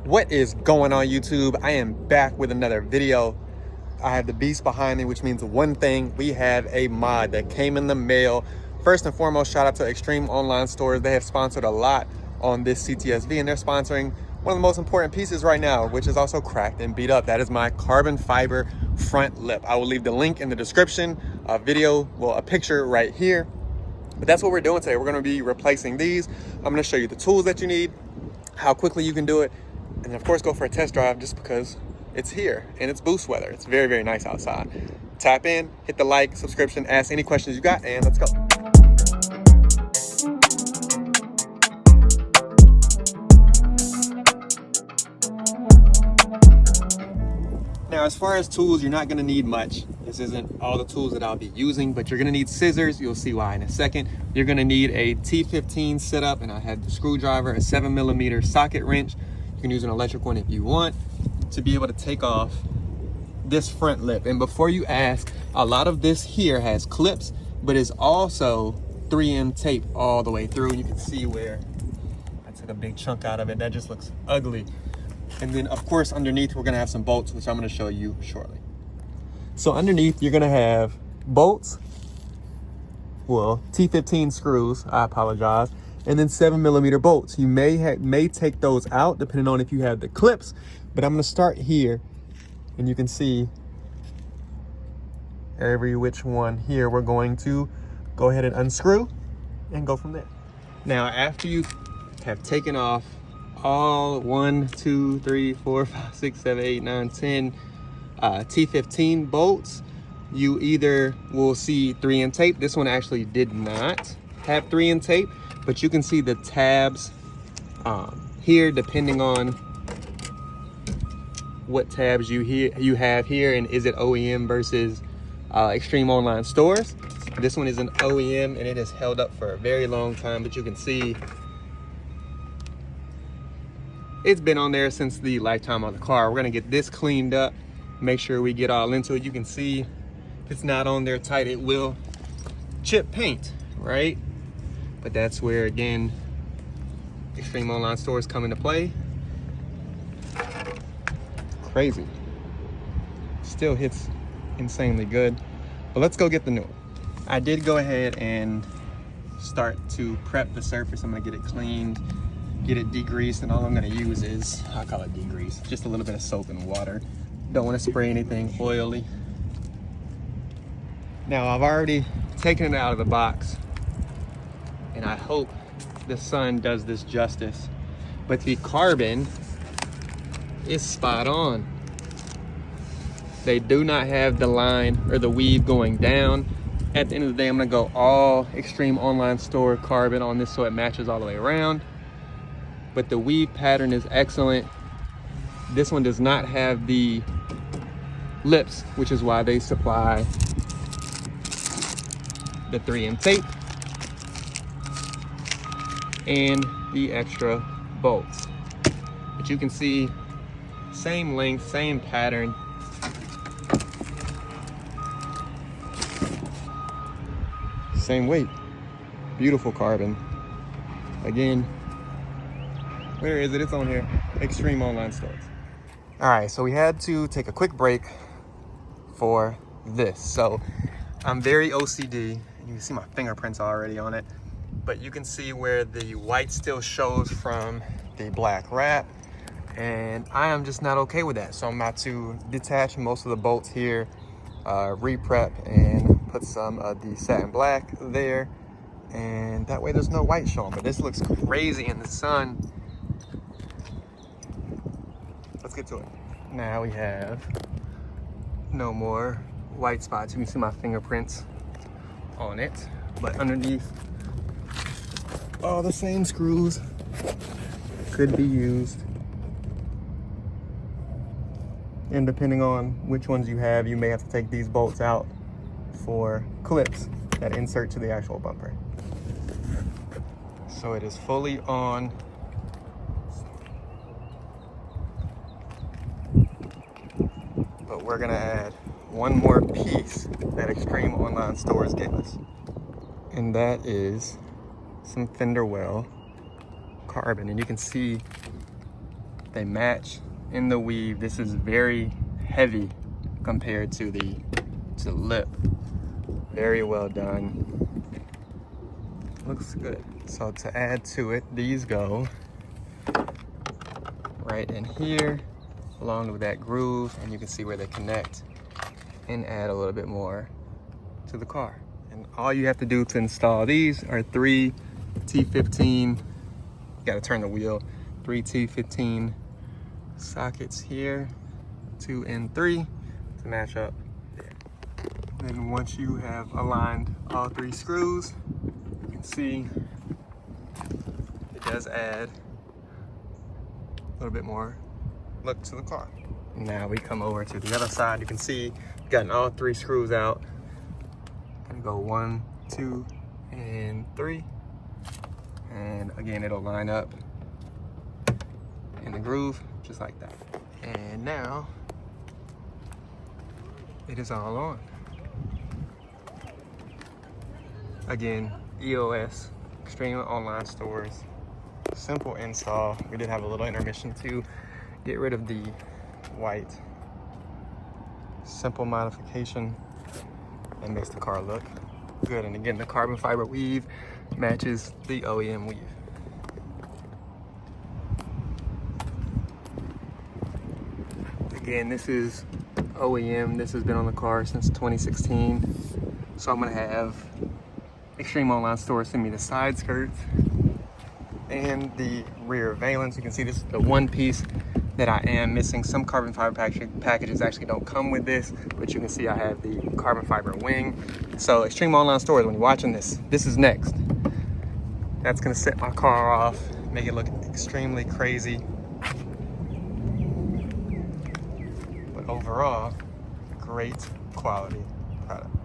What is going on, YouTube? I am back with another video. I have the beast behind me, which means one thing: we have a mod that came in the mail. First and foremost, shout out to Extreme Online Stores. They have sponsored a lot on this Cts-V, and they're sponsoring one of the most important pieces right now, which is also cracked and beat up. That is my carbon fiber front lip. I will leave the link in the description, a picture right here. But that's what we're doing today. We're going to be replacing these. I'm going to show you the tools that you need, how quickly you can do it, and of course go for a test drive just because it's here and it's boost weather. It's very, very nice outside. Tap in, hit the like, subscription, ask any questions you got, and let's go. Now, as far as tools, you're not gonna need much. This isn't all the tools that I'll be using, but you're gonna need scissors. You'll see why in a second. You're gonna need a T15 setup, and I had the screwdriver, a 7mm socket wrench. You can use an electric one if you want, to be able to take off this front lip. And before you ask, a lot of this here has clips, but is also 3M tape all the way through. And you can see where I took a big chunk out of it. That just looks ugly. And then of course underneath we're gonna have some bolts, which I'm gonna show you shortly. So underneath you're gonna have bolts, well, T15 screws, I apologize, and then 7mm bolts. You may take those out depending on if you have the clips, but I'm gonna start here, and you can see every which one here. We're going to go ahead and unscrew and go from there. Now, after you have taken off all 1, 2, 3, 4, 5, 6, 7, 8, 9, 10 T15 bolts, you either will see 3M tape. This one actually did not have 3M tape, but you can see the tabs here, depending on what tabs you have here, and is it OEM versus Extreme Online Stores. This one is an OEM, and it has held up for a very long time, but you can see it's been on there since the lifetime of the car. We're gonna get this cleaned up, make sure we get all into it. You can see if it's not on there tight, it will chip paint, right? But that's where, again, Extreme Online Stores come into play. Crazy. Still hits insanely good. But let's go get the new one. I did go ahead and start to prep the surface. I'm gonna get it cleaned, get it degreased, and all I'm gonna use is, I call it degrease, just a little bit of soap and water. Don't wanna spray anything oily. Now, I've already taken it out of the box, and I hope the sun does this justice, but the carbon is spot on. They do not have the line or the weave going down. At the end of the day, I'm gonna go all Extreme Online Store carbon on this so it matches all the way around. But the weave pattern is excellent. This one does not have the lips, which is why they supply the 3M tape and the extra bolts. But you can see same length, same pattern. Same weight. Beautiful carbon. Again, where is it? It's on here. Extreme Online Stores. All right, so we had to take a quick break for this. So I'm very OCD, and you can see my fingerprints already on it, but you can see where the white still shows from the black wrap, and I am just not okay with that. So I'm about to detach most of the bolts here, re-prep, and put some of the satin black there, and that way there's no white showing. But this looks crazy in the sun. Let's get to it. Now we have no more white spots. You can see my fingerprints on it, but underneath, all the same screws could be used. And depending on which ones you have, you may have to take these bolts out for clips that insert to the actual bumper. So it is fully on. But we're gonna add one more piece that Extreme Online Stores gave us, and that is some fender well carbon. And you can see They match in the weave. This is very heavy compared to the lip. Very well done. Looks good. So to add to it, these go right in here along with that groove, and you can see where they connect and add a little bit more to the car. And all you have to do to install these are 3 T15, you gotta turn the wheel, 3 T15 sockets here, 2 and 3 to match up there. And then once you have aligned all 3 screws, you can see it does add a little bit more look to the car. Now we come over to the other side. You can see gotten all 3 screws out. Gonna go 1, 2, and 3. And again, it'll line up in the groove just like that. And now it is all on. Again, EOS, Extreme Online Stores. Simple install. We did have a little intermission to get rid of the white. Simple modification that makes the car look good. And again, the carbon fiber weave matches the OEM weave. Again, this is OEM. This has been on the car since 2016. So I'm gonna have Extreme Online Store send me the side skirts and the rear valence. You can see this is the one piece that I am missing. Some carbon fiber packages actually don't come with this, but you can see I have the carbon fiber wing. So Extreme Online Stores, when you're watching this is next. That's gonna set my car off, make it look extremely crazy. But overall, great quality product.